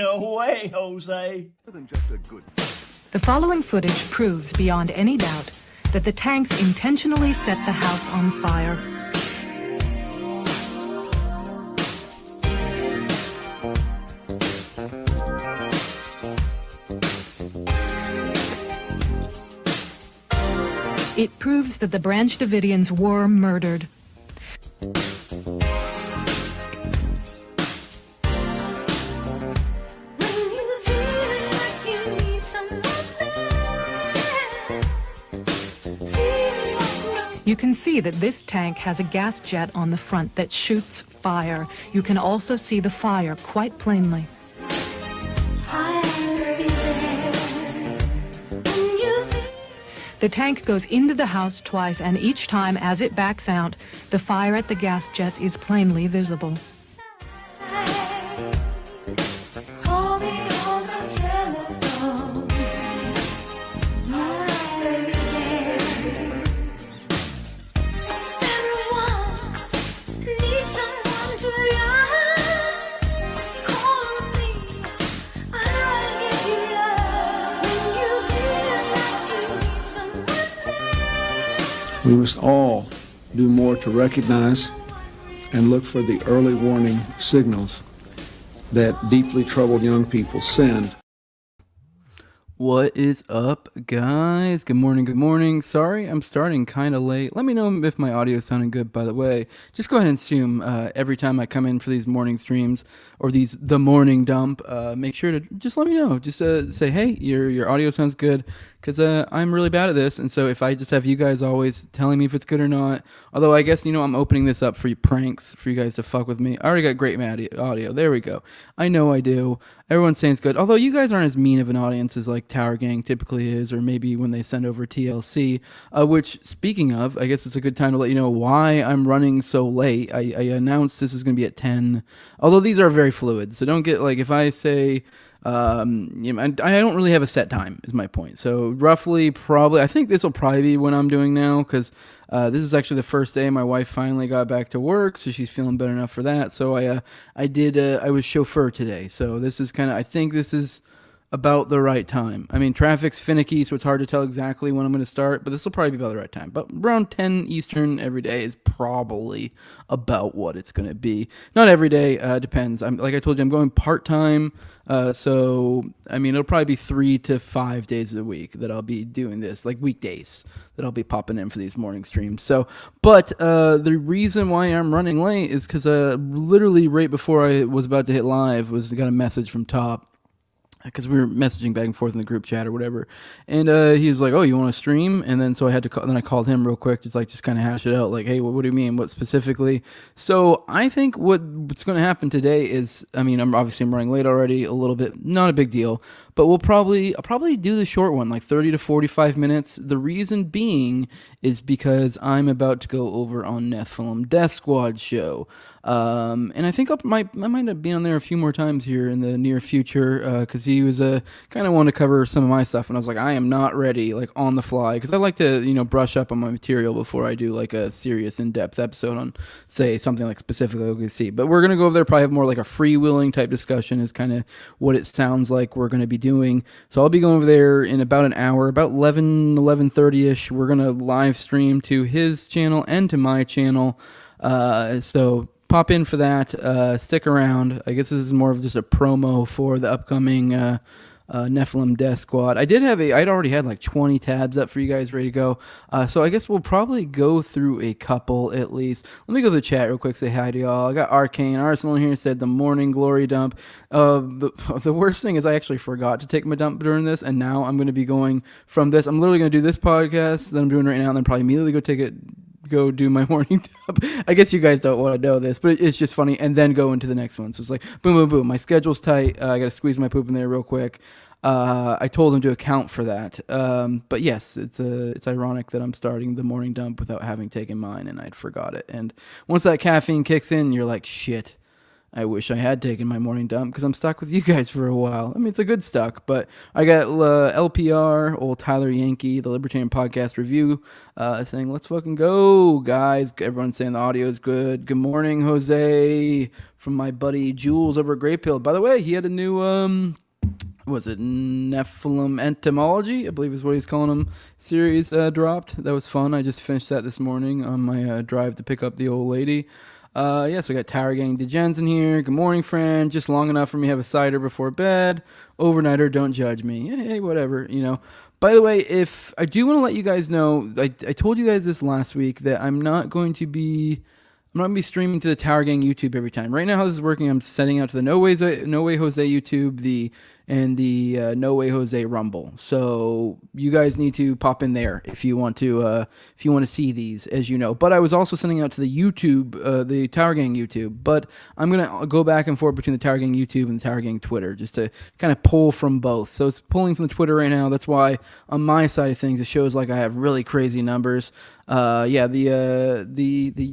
No way, Jose. The following footage proves beyond any doubt that the tanks intentionally set the house on fire. It proves that the Branch Davidians were murdered. You can see that this tank has a gas jet on the front that shoots fire. You can also see the fire quite plainly. The tank goes into the house twice, and each time as it backs out, the fire at the gas jet is plainly visible. We must all do more to recognize and look for the early warning signals that deeply troubled young people send. What is up, guys? Good morning, good morning. Sorry, I'm starting kind of late. Let me know if my audio is sounding good, by the way. Just go ahead and assume every time I come in for these morning streams or the morning dump, make sure to just let me know. Just say, hey, your audio sounds good, because I'm really bad at this, and so if I just have you guys always telling me if it's good or not, although I guess, I'm opening this up for you pranks, for you guys to fuck with me. I already got great audio. There we go. I know I do. Everyone's saying it's good, although you guys aren't as mean of an audience as like Tower Gang typically is, or maybe when they send over TLC, which, speaking of, I guess it's a good time to let you know why I'm running so late. I announced this is going to be at 10, although these are very fluid, so don't get, like, if I say... I don't really have a set time, is my point. So roughly, probably, I think this will probably be when I'm doing now, because this is actually the first day my wife finally got back to work, so she's feeling better enough for that. So I was chauffeur today. So this is I think this is about the right time. I mean, traffic's finicky, so it's hard to tell exactly when I'm going to start, but this will probably be about the right time. But around 10 Eastern every day is probably about what it's going to be. Not every day, depends. Like I told you, I'm going part-time, so, I mean, it'll probably be 3 to 5 days a week that I'll be doing this, like weekdays, that I'll be popping in for these morning streams. So, but the reason why I'm running late is because literally right before I was about to hit live, got a message from Top, because we were messaging back and forth in the group chat or whatever, and he was like, "Oh, you want to stream?" And then so I had to call, then I called him real quick, just kind of hash it out, like, "Hey, what do you mean? What specifically?" So I think what's going to happen today is, I mean, I'm running late already a little bit, not a big deal, but I'll probably do the short one, like 30 to 45 minutes. The reason being is because I'm about to go over on Nephilim Death Squad show. And I think I might be on there a few more times here in the near future, because he was kind of wanted to cover some of my stuff, and I was like, I am not ready, like, on the fly, because I like to brush up on my material before I do like a serious in-depth episode on, say, something like specifically OKC. But we're gonna go over there, probably have more like a freewheeling type discussion is kind of what it sounds like we're gonna be doing. So I'll be going over there in about an hour, about 11:30ish. We're gonna live stream to his channel and to my channel, so pop in for that. Stick around. I guess this is more of just a promo for the upcoming Nephilim Death Squad. I'd already had like 20 tabs up for you guys ready to go. So I guess we'll probably go through a couple at least. Let me go to the chat real quick, say hi to y'all. I got Arcane Arsenal here, said the morning glory dump. The worst thing is I actually forgot to take my dump during this, and now I'm going to be going from this. I'm literally going to do this podcast that I'm doing right now, and then probably immediately go do my morning dump. I guess you guys don't want to know this, but it's just funny, and then go into the next one. So it's like boom, boom, boom. My schedule's tight. I got to squeeze my poop in there real quick. I told him to account for that. But yes, it's ironic that I'm starting the morning dump without having taken mine, and I'd forgot it. And once that caffeine kicks in, you're like, shit. I wish I had taken my morning dump because I'm stuck with you guys for a while. I mean, it's a good stuck, but I got LPR, old Tyler Yankee, the Libertarian Podcast Review, saying, let's fucking go, guys. Everyone's saying the audio is good. Good morning, Jose, from my buddy Jules over at Grey Pill. By the way, he had a new, was it Nephilim Entomology, I believe is what he's calling them, series dropped. That was fun. I just finished that this morning on my drive to pick up the old lady. So we got Tower Gang Degens in here. Good morning, friend. Just long enough for me to have a cider before bed. Overnighter, don't judge me. Hey, whatever, you know. By the way, if I do want to let you guys know, I told you guys this last week that I'm not going to be streaming to the Tower Gang YouTube every time. Right now, how this is working, I'm sending out to the No Way Jose YouTube, the No Way Jose Rumble. So you guys need to pop in there if you want to see these, as you know. But I was also sending out to the YouTube, the Tower Gang YouTube. But I'm gonna go back and forth between the Tower Gang YouTube and the Tower Gang Twitter just to kind of pull from both. So it's pulling from the Twitter right now. That's why on my side of things it shows like I have really crazy numbers. The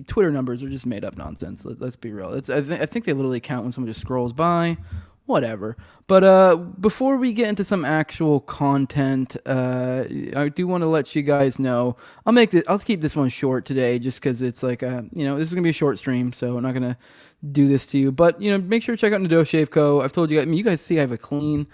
Twitter numbers are just made up nonsense. Let's be real. I think they literally count when someone just scrolls by. Whatever. But before we get into some actual content, I do want to let you guys know. I'll keep this one short today, just because it's like this is gonna be a short stream, so I'm not gonna do this to you. But make sure to check out NWJ Shave Co. I've told you guys. I mean, you guys see I have a clean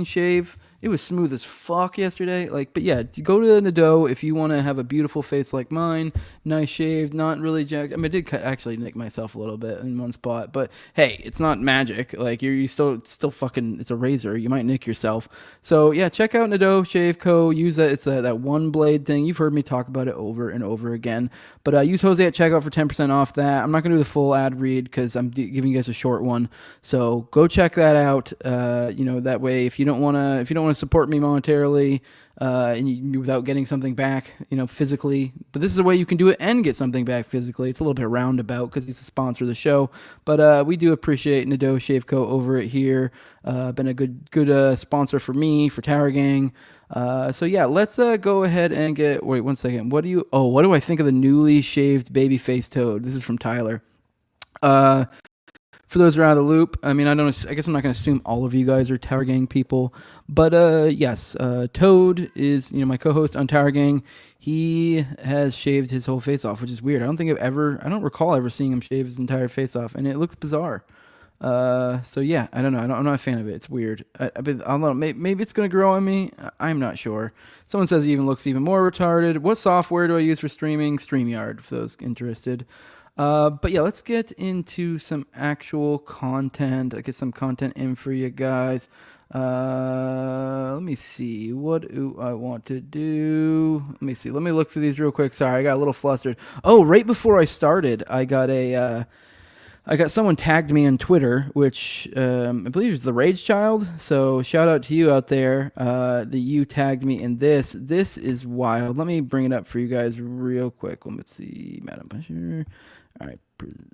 shave. It was smooth as fuck yesterday. But yeah, go to Nadeau if you want to have a beautiful face like mine, nice shaved, not really jacked. I mean, I did actually nick myself a little bit in one spot, but hey, it's not magic. Like you still fucking, it's a razor. You might nick yourself. So yeah, check out Nadeau Shave Co. Use that. It's that one blade thing. You've heard me talk about it over and over again. But use Jose at checkout for 10% off that. I'm not gonna do the full ad read because I'm giving you guys a short one. So go check that out. That way if you don't want to support me monetarily without getting something back, physically. But this is a way you can do it and get something back physically. It's a little bit roundabout because he's a sponsor of the show. But we do appreciate Nadeau Shave Co. over it here. Been a good sponsor for me, for Tower Gang. So yeah, let's go ahead and wait 1 second. What do I think of the newly shaved babyface Toad? This is from Tyler. For those who are out of the loop, I mean, I guess I'm not going to assume all of you guys are Tower Gang people, but yes, Toad is, my co-host on Tower Gang. He has shaved his whole face off, which is weird. I don't recall ever seeing him shave his entire face off, and it looks bizarre. So yeah, I don't know. I'm not a fan of it. It's weird. I don't know. Maybe it's going to grow on me. I'm not sure. Someone says he even looks even more retarded. What software do I use for streaming? StreamYard, for those interested. But yeah, let's get into some actual content. I get some content in for you guys. Let me see. What do I want to do? Let me see. Let me look through these real quick. Sorry, I got a little flustered. Oh, right before I started, I got someone tagged me on Twitter, which I believe is the Rage Child. So shout out to you out there. That you tagged me in this. This is wild. Let me bring it up for you guys real quick. Let me see, Madam Pusher. All right,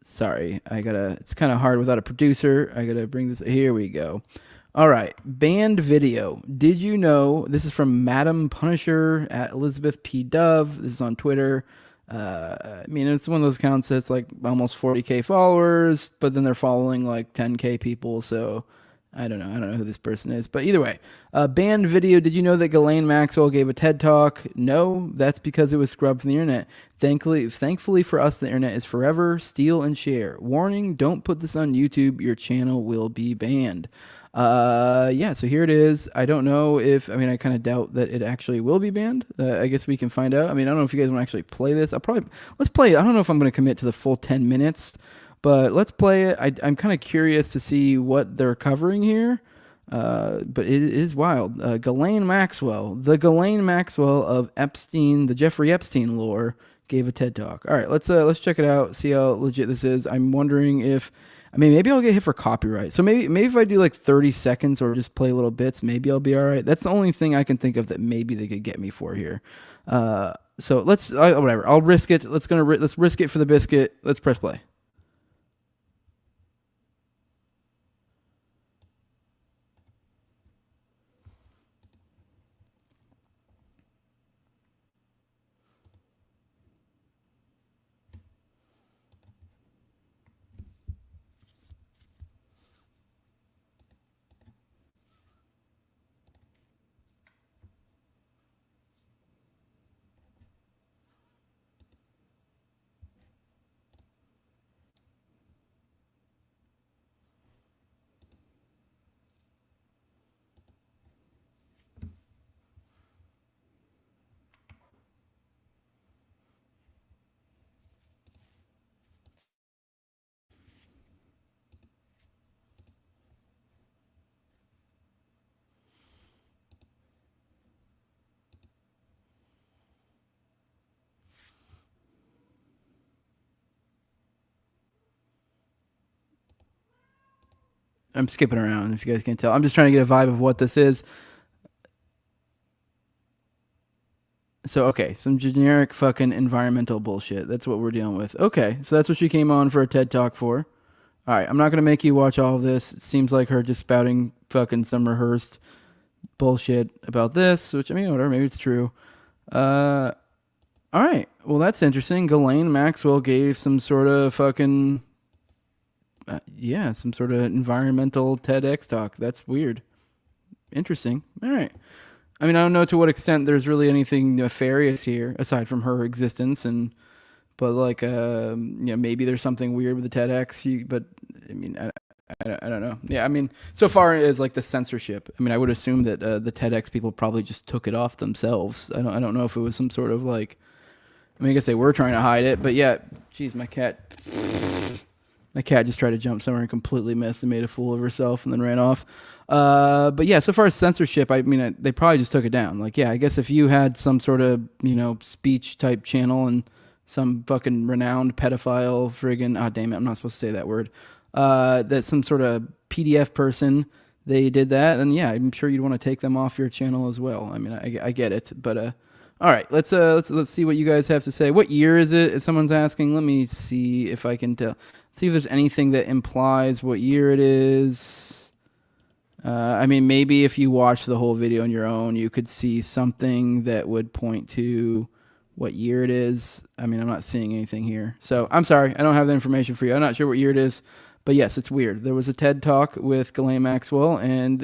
sorry. It's kind of hard without a producer. I gotta bring this. Here we go. All right, banned video. Did you know? This is from Madam Punisher at Elizabeth P. Dove. This is on Twitter. I mean, it's one of those accounts that's like almost 40K followers, but then they're following like 10K people. So I don't know who this person is, but either way, banned video. Did you know that Ghislaine Maxwell gave a TED talk? No, that's because it was scrubbed from the internet. Thankfully for us, the internet is forever. Steal and share. Warning: don't put this on YouTube. Your channel will be banned. Yeah, so here it is. I don't know I kind of doubt that it actually will be banned. I guess we can find out. I mean, I don't know if you guys want to actually play this. Let's play it. I don't know if I'm going to commit to the full 10 minutes, but let's play it. I'm kind of curious to see what they're covering here. But it is wild. Ghislaine Maxwell, the Ghislaine Maxwell of Epstein, the Jeffrey Epstein lore, gave a TED talk. All right, let's check it out. See how legit this is. I'm wondering maybe I'll get hit for copyright. So maybe if I do like 30 seconds or just play little bits, maybe I'll be all right. That's the only thing I can think of that maybe they could get me for here. So let's whatever. I'll risk it. Let's risk it for the biscuit. Let's press play. I'm skipping around if you guys can't tell. I'm just trying to get a vibe of what this is. So, okay, some generic fucking environmental bullshit. That's what we're dealing with. Okay, so that's what she came on for a TED Talk for. All right, I'm not going to make you watch all of this. It seems like her just spouting fucking some rehearsed bullshit about this, which, I mean, whatever, maybe it's true. All right, well, that's interesting. Ghislaine Maxwell gave some sort of fucking, some sort of environmental TEDx talk. That's weird. Interesting. All right. I mean, I don't know to what extent there's really anything nefarious here aside from her existence, but like, maybe there's something weird with the TEDx. But I mean, I don't know. Yeah, I mean, so far as like the censorship, I mean, I would assume that the TEDx people probably just took it off themselves. I don't know if it was some sort of like, I mean, I guess they were trying to hide it, but yeah, geez, my cat just tried to jump somewhere and completely missed and made a fool of herself and then ran off. But yeah, so far as censorship, I mean, they probably just took it down. Like, yeah, I guess if you had some sort of, speech type channel and some fucking renowned pedophile friggin', damn it, I'm not supposed to say that word, that some sort of PDF person, they did that, and yeah, I'm sure you'd want to take them off your channel as well. I mean, I get it, but, all right, let's see what you guys have to say. What year is it? If someone's asking, let me see if I can tell. See if there's anything that implies what year it is. I mean, maybe if you watch the whole video on your own, you could see something that would point to what year it is. I mean, I'm not seeing anything here. So I'm sorry. I don't have the information for you. I'm not sure what year it is. But yes, it's weird. There was a TED Talk with Ghislaine Maxwell, and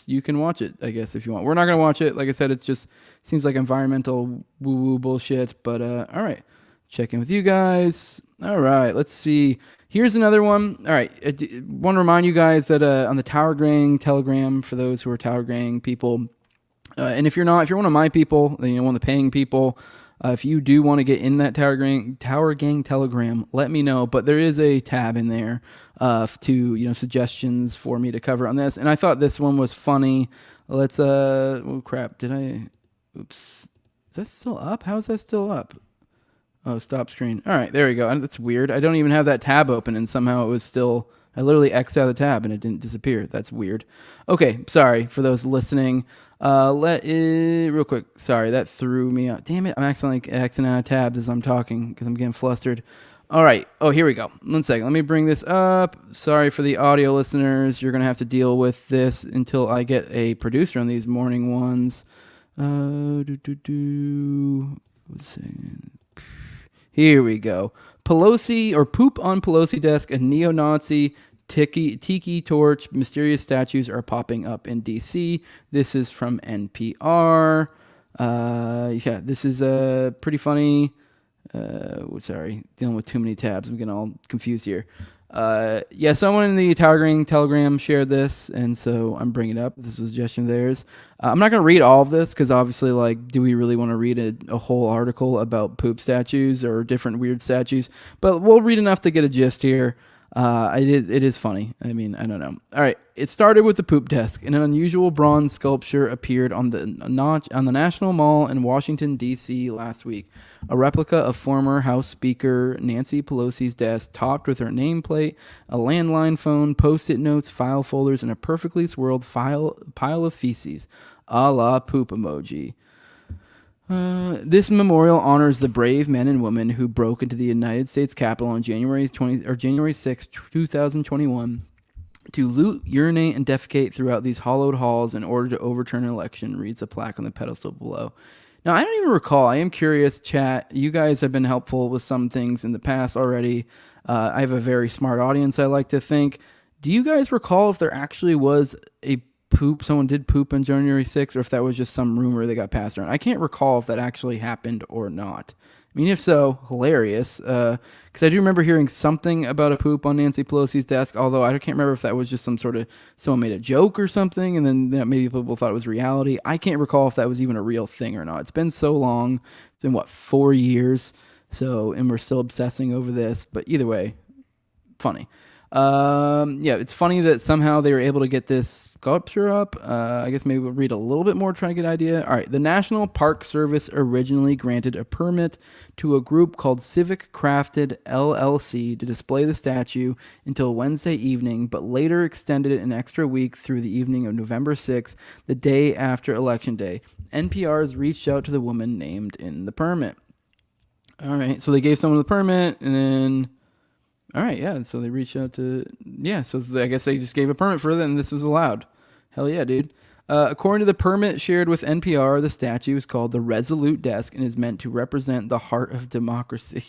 you can watch it, I guess, if you want. We're not going to watch it. Like I said, it just seems like environmental woo-woo bullshit. But all right, check in with you guys. All right, let's see. Here's another one. All right, I want to remind you guys that on the Tower Gang Telegram, for those who are Tower Gang people, and if you're not, if you're one of my people, then one of the paying people, if you do want to get in that Tower Gang Telegram, let me know. But there is a tab in there to suggestions for me to cover on this, and I thought this one was funny. Let's oh crap, oops, is that still up? How is that still up? Oh, stop screen. All right, there we go. That's weird. I don't even have that tab open, and somehow it was still, I literally X'd out the tab, and it didn't disappear. That's weird. Okay, sorry for those listening. Real quick. Sorry, that threw me out. Damn it, I'm accidentally Xing out of tabs as I'm talking because I'm getting flustered. All right. Oh, here we go. 1 second. Let me bring this up. Sorry for the audio listeners. You're going to have to deal with this until I get a producer on these morning ones. Here we go. Pelosi, or poop on Pelosi desk, a neo-Nazi tiki torch. Mysterious statues are popping up in D.C. This is from NPR. Yeah, this is pretty funny. Sorry, dealing with too many tabs. I'm getting all confused here. Yeah, someone in the Tower Gang Telegram shared this, and so I'm bringing it up. This was a suggestion of theirs. I'm not going to read all of this because obviously, like, do we really want to read a whole article about poop statues or different weird statues? But we'll read enough to get a gist here. It is funny. I mean, I don't know. All right, it started with the poop desk. An unusual bronze sculpture appeared on the National Mall in Washington, D.C. last week. A replica of former House Speaker Nancy Pelosi's desk, topped with her nameplate, a landline phone, post-it notes, file folders, and a perfectly swirled pile of feces, a la poop emoji. This memorial honors the brave men and women who broke into the United States Capitol on January 6, 2021, to loot, urinate, and defecate throughout these hollowed halls in order to overturn an election, reads the plaque on the pedestal below. Now, I don't even recall. I am curious, chat. You guys have been helpful with some things in the past already. I have a very smart audience, I like to think. Do you guys recall if there actually was someone did poop on January 6th, or if that was just some rumor that got passed around? I can't recall if that actually happened or not. I mean, if so, hilarious. Because I do remember hearing something about a poop on Nancy Pelosi's desk, although I can't remember if that was just someone made a joke or something, and then maybe people thought it was reality. I can't recall if that was even a real thing or not. It's been so long. It's been, 4 years? And we're still obsessing over this. But either way, funny. Yeah, it's funny that somehow they were able to get this sculpture up. I guess maybe we'll read a little bit more, try to get an idea. All right. The National Park Service originally granted a permit to a group called Civic Crafted LLC to display the statue until Wednesday evening, but later extended it an extra week through the evening of November 6th, the day after Election Day. NPR's reached out to the woman named in the permit. All right. So they gave someone the permit, and then... All right, yeah, so they reached out to... Yeah, so I guess they just gave a permit for it, and this was allowed. Hell yeah, dude. According to the permit shared with NPR, the statue is called the Resolute Desk and is meant to represent the heart of democracy.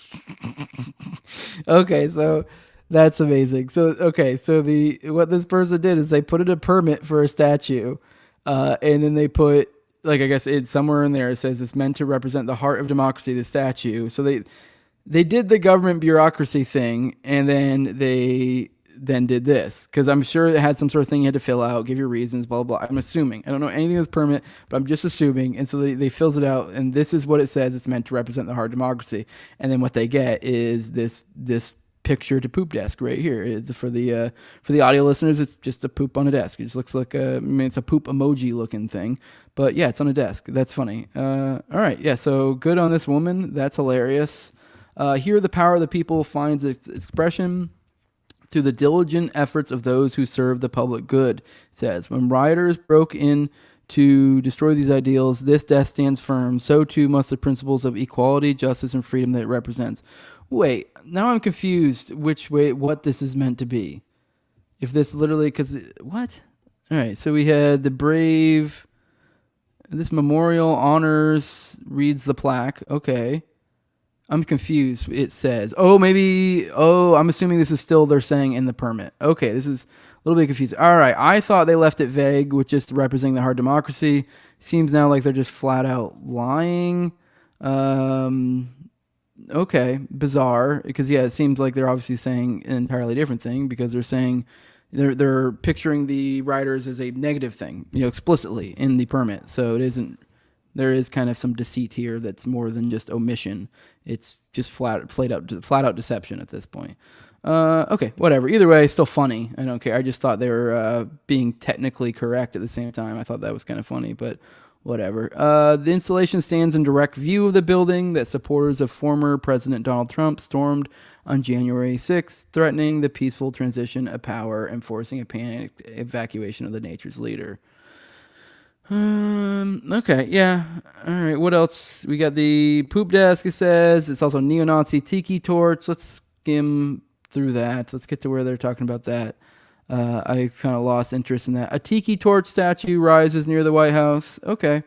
Okay, so that's amazing. So, okay, so what this person did is they put in a permit for a statue, and then they put, like, I guess it's somewhere in there, it says it's meant to represent the heart of democracy, the statue. So they did the government bureaucracy thing, and then they did this, because I'm sure it had some sort of thing you had to fill out, give your reasons, blah, blah, blah. I'm assuming. I don't know anything of this permit, but I'm just assuming. And so they fills it out, and this is what it says. It's meant to represent the heart of democracy. And then what they get is this picture to poop desk right here. For the audio listeners, it's just a poop on a desk. It just looks like it's a poop emoji looking thing. But yeah, it's on a desk. That's funny. All right. Yeah. So good on this woman. That's hilarious. Here, the power of the people finds its expression through the diligent efforts of those who serve the public good. It says, when rioters broke in to destroy these ideals, this desk stands firm. So too must the principles of equality, justice, and freedom that it represents. Wait, now I'm confused what this is meant to be. If this literally, what? All right, so we had the brave, this memorial honors, reads the plaque. Okay. I'm confused. It says, I'm assuming this is still they're saying in the permit. Okay, this is a little bit confusing. All right, I thought they left it vague with just representing the hard democracy. Seems now like they're just flat out lying. Okay, bizarre, because yeah, it seems like they're obviously saying an entirely different thing, because they're saying they're picturing the rioters as a negative thing, explicitly in the permit. So it isn't. There is kind of some deceit here that's more than just omission. It's just flat out deception at this point. Okay, whatever. Either way, still funny. I don't care. I just thought they were being technically correct at the same time. I thought that was kind of funny, but whatever. The installation stands in direct view of the building that supporters of former President Donald Trump stormed on January 6th, threatening the peaceful transition of power and forcing a panicked evacuation of the nature's leader. Okay, yeah. All right, what else? We got the poop desk, it says. It's also neo-Nazi tiki torch. Let's skim through that. Let's get to where they're talking about that. I kind of lost interest in that. A tiki torch statue rises near the White House. Okay.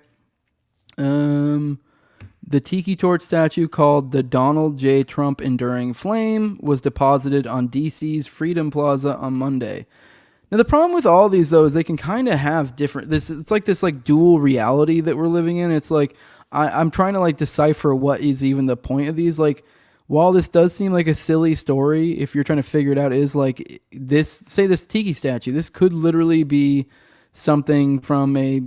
The tiki torch statue, called the Donald J. Trump Enduring Flame, was deposited on D.C.'s Freedom Plaza on Monday. Now, the problem with all these, though, is they can kind of have different... It's like this dual reality that we're living in. It's like, I'm trying to decipher what is even the point of these. While this does seem like a silly story, if you're trying to figure it out, is this tiki statue, this could literally be something from a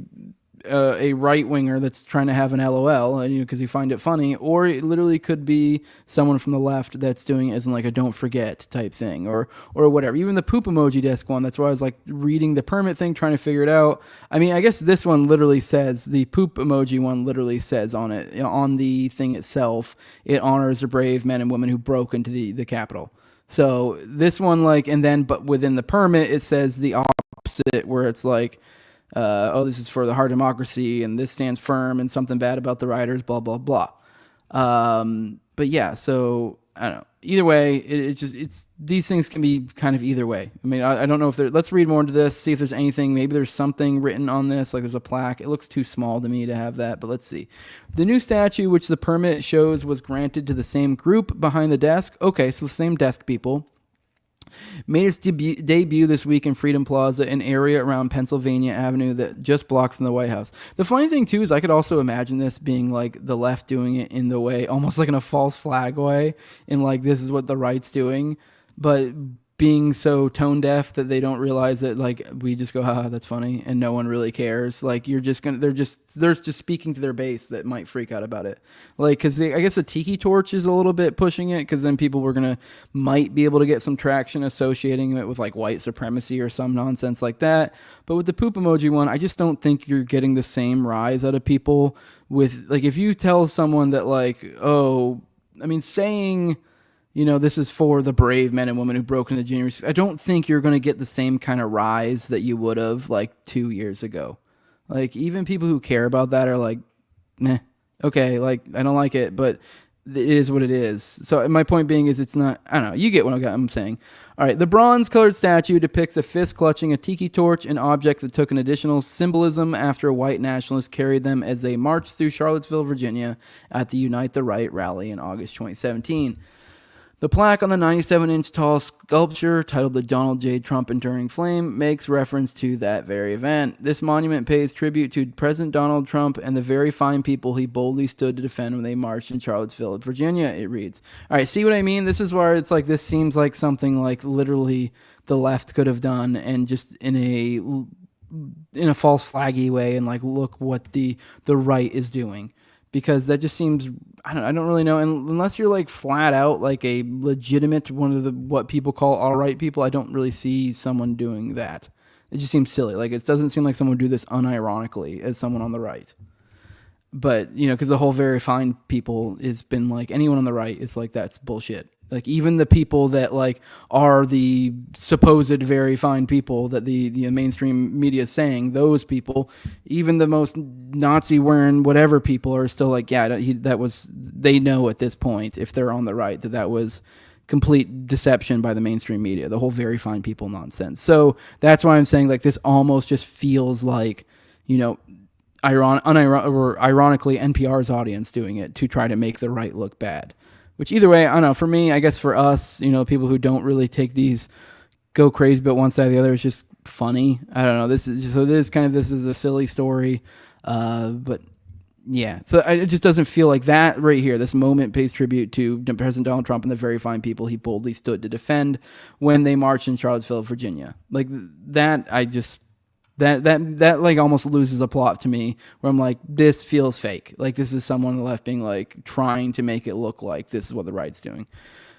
right-winger that's trying to have an LOL, because you find it funny, or it literally could be someone from the left that's doing it as in a don't forget type thing, or whatever. Even the poop emoji desk one, that's why I was reading the permit thing, trying to figure it out. I mean, I guess this one literally says, the poop emoji one literally says on it, on the thing itself, it honors the brave men and women who broke into the Capitol. So this one, but within the permit, it says the opposite, where it's this is for the hard democracy, and this stands firm, and something bad about the rioters, blah, blah, blah. But yeah, so I don't know. Either way, it's these things can be kind of either way. I mean, I don't know if let's read more into this, see if there's anything. Maybe there's something written on this, there's a plaque. It looks too small to me to have that, but let's see. The new statue, which the permit shows was granted to the same group behind the desk. Okay, so the same desk people. Made its debut this week in Freedom Plaza, an area around Pennsylvania Avenue that just blocks from the White House. The funny thing, too, is I could also imagine this being the left doing it in the way, almost in a false flag way, and this is what the right's doing. But being so tone deaf that they don't realize that, like, we just go, haha, that's funny, and no one really cares. Like, they're just speaking to their base that might freak out about it. Like, because I guess a tiki torch is a little bit pushing it, because then people might be able to get some traction associating it with like white supremacy or some nonsense like that. But with the poop emoji one, I just don't think you're getting the same rise out of people with, like, if you tell someone that, like, oh, I mean, saying, this is for the brave men and women who broke into January 6th. I don't think you're going to get the same kind of rise that you would have like 2 years ago. Like, even people who care about that are like, meh, okay, like, I don't like it, but it is what it is. So my point being is it's not, I don't know, you get what I'm saying. All right, the bronze-colored statue depicts a fist clutching a tiki torch, an object that took an additional symbolism after white nationalists carried them as they marched through Charlottesville, Virginia at the Unite the Right rally in August 2017. The plaque on the 97-inch tall sculpture, titled the Donald J. Trump Enduring Flame, makes reference to that very event. This monument pays tribute to President Donald Trump and the very fine people he boldly stood to defend when they marched in Charlottesville, Virginia, it reads. All right, see what I mean? This is where it's like, this seems like something like literally the left could have done, and just in a false flaggy way, and like, look what the right is doing. Because that just seems, I don't really know. And unless you're like flat out like a legitimate one of the what people call all right people, I don't really see someone doing that. It just seems silly. Like, it doesn't seem like someone would do this unironically as someone on the right. But, because the whole very fine people has been like, anyone on the right is like, that's bullshit. Like, even the people that like are the supposed very fine people that the mainstream media is saying, those people, even the most Nazi wearing whatever people are still like, yeah, they know at this point, if they're on the right, that was complete deception by the mainstream media, the whole very fine people nonsense. So that's why I'm saying, like, this almost just feels like, ironically NPR's audience doing it to try to make the right look bad. Which either way, I don't know, for me, I guess for us, people who don't really take these, go crazy but one side or the other, is just funny. I don't know. This is a silly story. But yeah, so it just doesn't feel like that right here. This moment pays tribute to President Donald Trump and the very fine people he boldly stood to defend when they marched in Charlottesville, Virginia. Like that, that like almost loses a plot to me, where I'm like, this feels fake. Like, this is someone on the left being like trying to make it look like this is what the right's doing.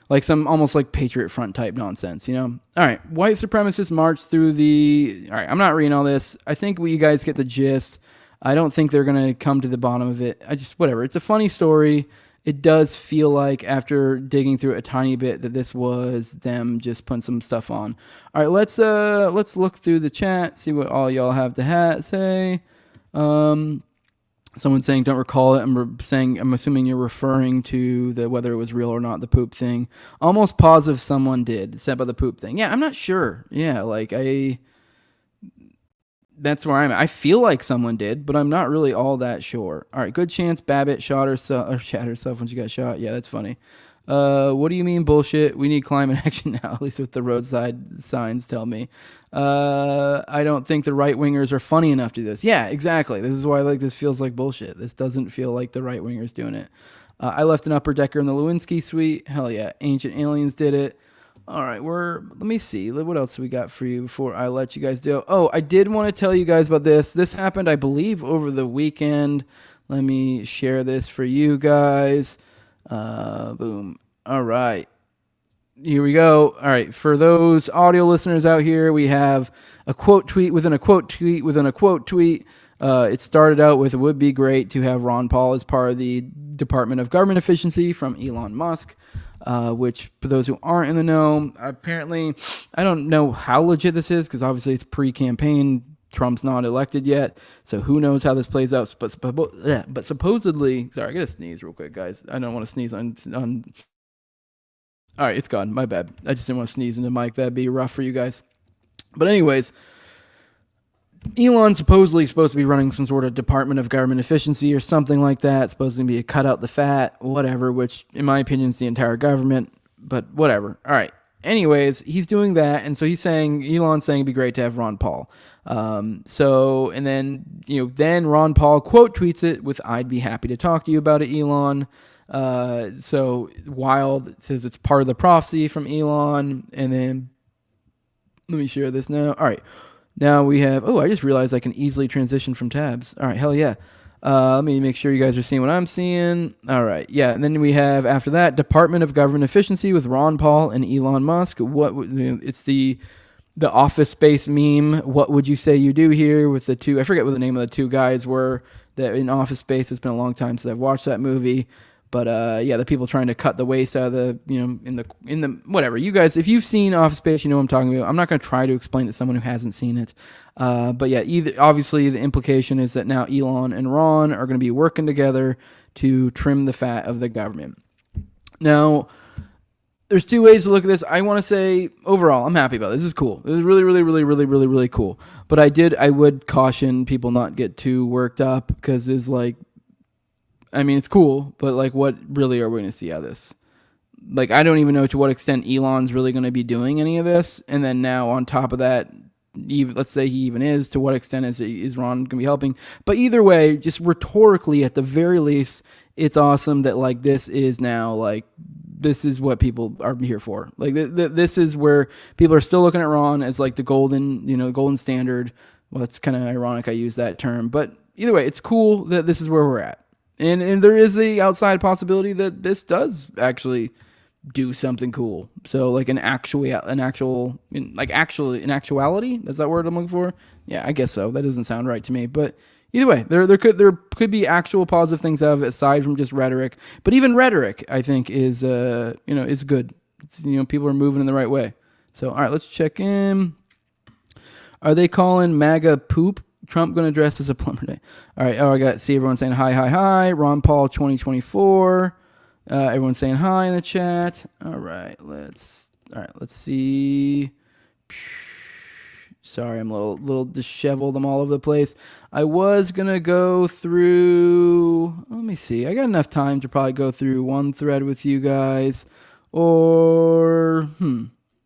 Like some almost like Patriot Front type nonsense, All right, white supremacists march through all right, I'm not reading all this. I think you guys get the gist. I don't think they're going to come to the bottom of it. Whatever. It's a funny story. It does feel like, after digging through it a tiny bit, that this was them just putting some stuff on. All right, let's look through the chat, see what all y'all have to say. Someone's saying, don't recall it. I'm assuming you're referring to whether it was real or not, the poop thing. Almost positive someone did, said about the poop thing. Yeah, I'm not sure. Yeah, like that's where I'm at. I feel like someone did, but I'm not really all that sure. All right, good chance Babbitt shot herself when she got shot. Yeah, that's funny. What do you mean bullshit? We need climate action now, at least with the roadside signs tell me. I don't think the right-wingers are funny enough to do this. Yeah, exactly. This is why this feels like bullshit. This doesn't feel like the right-wingers doing it. I left an upper decker in the Lewinsky suite. Hell yeah. Ancient Aliens did it. All right, let me see. What else we got for you before I let you guys do? Oh, I did want to tell you guys about this. This happened, I believe, over the weekend. Let me share this for you guys. Boom. All right. Here we go. All right. For those audio listeners out here, we have a quote tweet within a quote tweet within a quote tweet. It started out with, it would be great to have Ron Paul as part of the Department of Government Efficiency from Elon Musk. Which, for those who aren't in the know, apparently, I don't know how legit this is, because obviously it's pre-campaign. Trump's not elected yet, so who knows how this plays out. But supposedly, sorry, I gotta sneeze real quick, guys. I don't want to sneeze on. All right, it's gone. My bad. I just didn't want to sneeze into the mic. That'd be rough for you guys. But anyways, Elon's supposedly supposed to be running some sort of Department of Government Efficiency or something like that. Supposed to be a cut out the fat, whatever, which in my opinion is the entire government, but whatever. All right. Anyways, he's doing that. And so Elon's saying it'd be great to have Ron Paul. Then Ron Paul quote tweets it with, I'd be happy to talk to you about it, Elon. So Wild says it's part of the prophecy from Elon. And then Let me share this now. All right. Now we have, I just realized I can easily transition from tabs. All right, hell yeah. Let me make sure you guys are seeing what I'm seeing. All right, yeah. And then we have, after that, Department of Government Efficiency with Ron Paul and Elon Musk. It's the Office Space meme. What would you say you do here with the two? I forget what the name of the two guys were that in Office Space. It's been a long time since I've watched that movie. But yeah, the people trying to cut the waste out of the, in the whatever. You guys, if you've seen Office Space, you know what I'm talking about. I'm not going to try to explain it to someone who hasn't seen it. But yeah, obviously the implication is that now Elon and Ron are going to be working together to trim the fat of the government. Now, there's two ways to look at this. I want to say overall, I'm happy about this. This is cool. This is really, really, really, really, really, really cool. But I would caution people not get too worked up because it's like, I mean, it's cool, but like, what really are we going to see out of this? Like, I don't even know to what extent Elon's really going to be doing any of this. And then now on top of that, let's say he even is, to what extent is Ron going to be helping? But either way, just rhetorically, at the very least, it's awesome that like this is now like, this is what people are here for. Like this is where people are still looking at Ron as like the golden standard. Well, it's kind of ironic I use that term, but either way, it's cool that this is where we're at. And there is the outside possibility that this does actually do something cool. So like in actuality, that's that word I'm looking for. Yeah, I guess so. That doesn't sound right to me, but either way, there could be actual positive things out of it aside from just rhetoric. But even rhetoric, I think, is is good. It's, people are moving in the right way. So all right, let's check in. Are they calling MAGA poop? Trump going to dress as a plumber day. All right. I got see everyone saying hi. Ron Paul 2024. Everyone's saying hi in the chat. All right. Let's see. Sorry, I'm a little disheveled. I'm all over the place. I was going to go through, let me see. I got enough time to probably go through one thread with you guys. Or,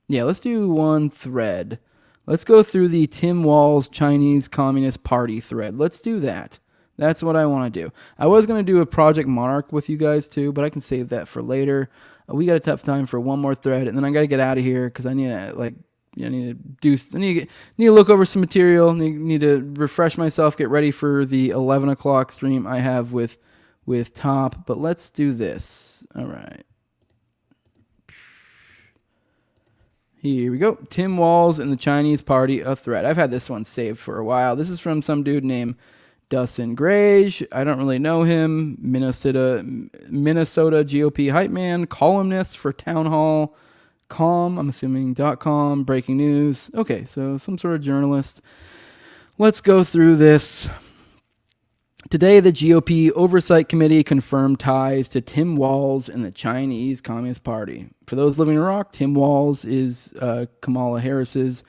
yeah, let's do one thread. Let's go through the Tim Walz Chinese Communist Party thread. Let's do that. That's what I want to do. I was going to do a Project Monarch with you guys too, but I can save that for later. We got a tough time for one more thread, and then I got to get out of here because I need to I need to look over some material. Need to refresh myself, get ready for the 11 o'clock stream I have with Top. But let's do this. All right. Here we go. Tim Walz and the Chinese Party, a threat. I've had this one saved for a while. This is from some dude named Dustin Grage. I don't really know him. Minnesota GOP hype man, columnist for Town Hall. I'm assuming .com, breaking news. Okay, so some sort of journalist. Let's go through this. Today, the GOP Oversight Committee confirmed ties to Tim Walz and the Chinese Communist Party. For those living in Iraq, Tim Walz is Kamala Harris's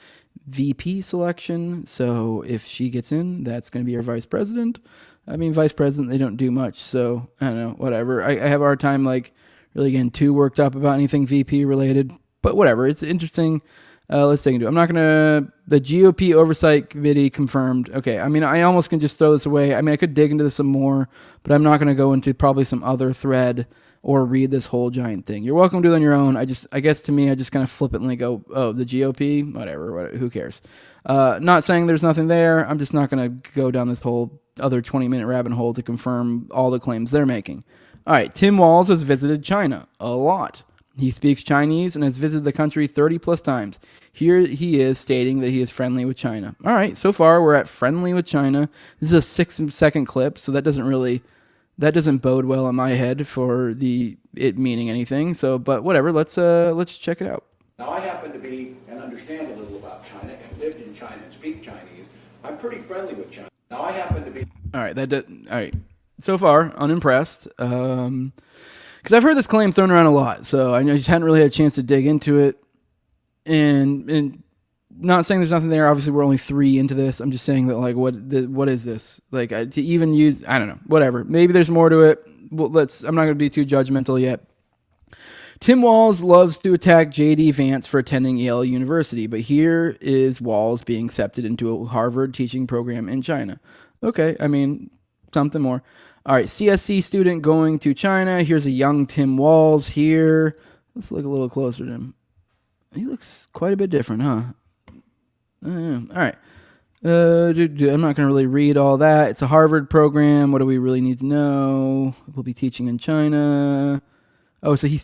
VP selection. So if she gets in, that's going to be our vice president. I mean, vice president, they don't do much. So I don't know, whatever. I have a hard time really getting too worked up about anything VP related. But whatever, it's interesting. Let's take it. I'm not going to... The GOP Oversight Committee confirmed. Okay, I mean, I almost can just throw this away. I mean, I could dig into this some more, but I'm not going to go into probably some other thread or read this whole giant thing. You're welcome to do it on your own. I guess to me, I just kind of flippantly go, oh, the GOP? Whatever, who cares? Not saying there's nothing there. I'm just not going to go down this whole other 20-minute rabbit hole to confirm all the claims they're making. All right, Tim Walz has visited China a lot. He speaks Chinese and has visited the country 30 plus times. Here he is stating that he is friendly with China. All right, so far we're at friendly with China. This is a 6-second clip, so that doesn't bode well in my head for it meaning anything. So, but whatever. Let's check it out. Now I happen to be and understand a little about China and lived in China and speak Chinese. I'm pretty friendly with China. Now I happen to be. All right. So far, unimpressed. Because I've heard this claim thrown around a lot, so I just hadn't really had a chance to dig into it. And not saying there's nothing there. Obviously, we're only 3 into this. I'm just saying that, what is this? To even use, I don't know, whatever. Maybe there's more to it. Well, I'm not going to be too judgmental yet. Tim Walz loves to attack J.D. Vance for attending Yale University, but here is Walz being accepted into a Harvard teaching program in China. Okay, I mean, something more. All right, CSC student going to China. Here's a young Tim Walz here. Let's look a little closer to him. He looks quite a bit different, huh? All right. I'm not going to really read all that. It's a Harvard program. What do we really need to know? We'll be teaching in China. Oh, so he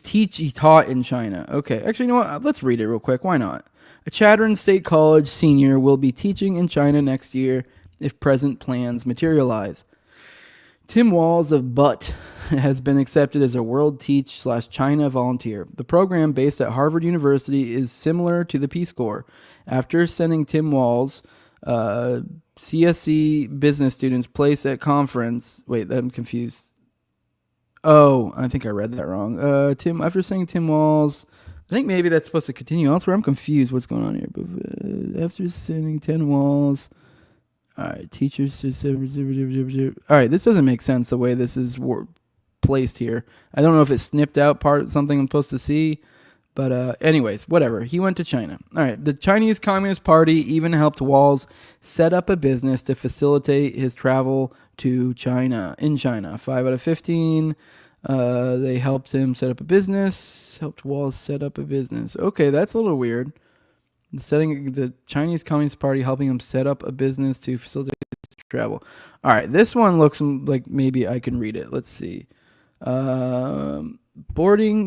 taught in China. Okay. Actually, you know what? Let's read it real quick. Why not? A Chadron State College senior will be teaching in China next year if present plans materialize. Tim Walz of Butt has been accepted as a World Teach/China volunteer. The program, based at Harvard University, is similar to the Peace Corps. After sending Tim Walz, CSC business students placed at conference. Wait, I'm confused. Oh, I think I read that wrong. After sending Tim Walz, I think maybe that's supposed to continue elsewhere. I'm confused what's going on here. But after sending Tim Walz. All right, teachers. All right, this doesn't make sense the way this is placed here. I don't know if it snipped out something I'm supposed to see, but anyways, whatever. He went to China. All right, the Chinese Communist Party even helped Walz set up a business to facilitate his travel to China. In China, 5 out of 15. They helped him set up a business. Helped Walz set up a business. Okay, that's a little weird. The Chinese Communist Party helping him set up a business to facilitate travel. All right, this one looks like maybe I can read it. Let's see. Boarding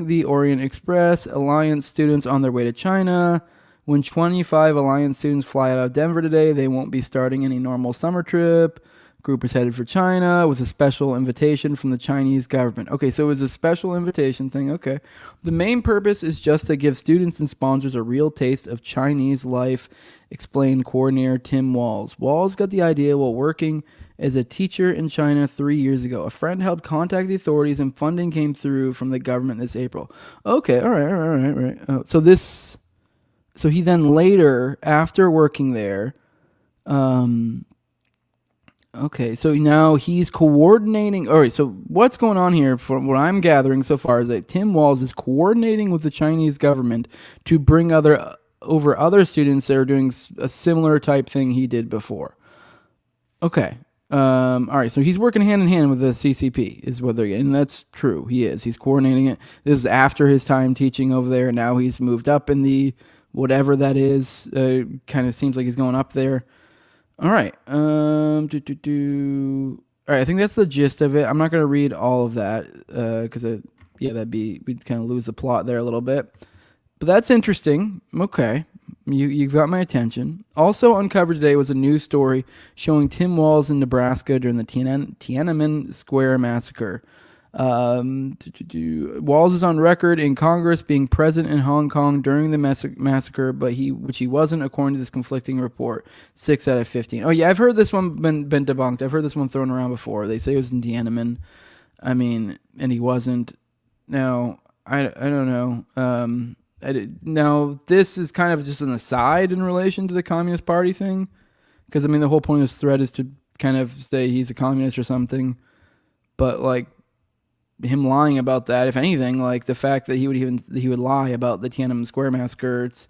the Orient Express, Alliance students on their way to China. When 25 Alliance students fly out of Denver today, they won't be starting any normal summer trip. Group is headed for China with a special invitation from the Chinese government. Okay, so it was a special invitation thing. Okay. The main purpose is just to give students and sponsors a real taste of Chinese life, explained coordinator Tim Walz. Walz got the idea while working as a teacher in China 3 years ago. A friend helped contact the authorities and funding came through from the government this April. Okay, all right. So he then later, after working there, okay, so now he's coordinating. All right, so what's going on here, from what I'm gathering so far, is that Tim Walz is coordinating with the Chinese government to bring over other students that are doing a similar type thing he did before. Okay, all right, so he's working hand in hand with the CCP, is what they're getting, and that's true. He is. He's coordinating it. This is after his time teaching over there. Now he's moved up in the whatever that is. Kind of seems like he's going up there. All right. All right. I think that's the gist of it. I'm not going to read all of that because, we'd kind of lose the plot there a little bit. But that's interesting. Okay. You got my attention. Also uncovered today was a news story showing Tim Walz in Nebraska during the Tiananmen Square massacre. Walz is on record in Congress being present in Hong Kong during the massacre, but which he wasn't, according to this conflicting report. 6 out of 15. Oh yeah, I've heard this one been debunked. I've heard this one thrown around before. They say it was in Tiananmen. I mean, and he wasn't. Now I don't know. Now this is kind of just an aside in relation to the Communist Party thing, because I mean the whole point of this thread is to kind of say he's a communist or something, but like. Him lying about that, if anything, like the fact that he would lie about the Tiananmen Square massacre, it's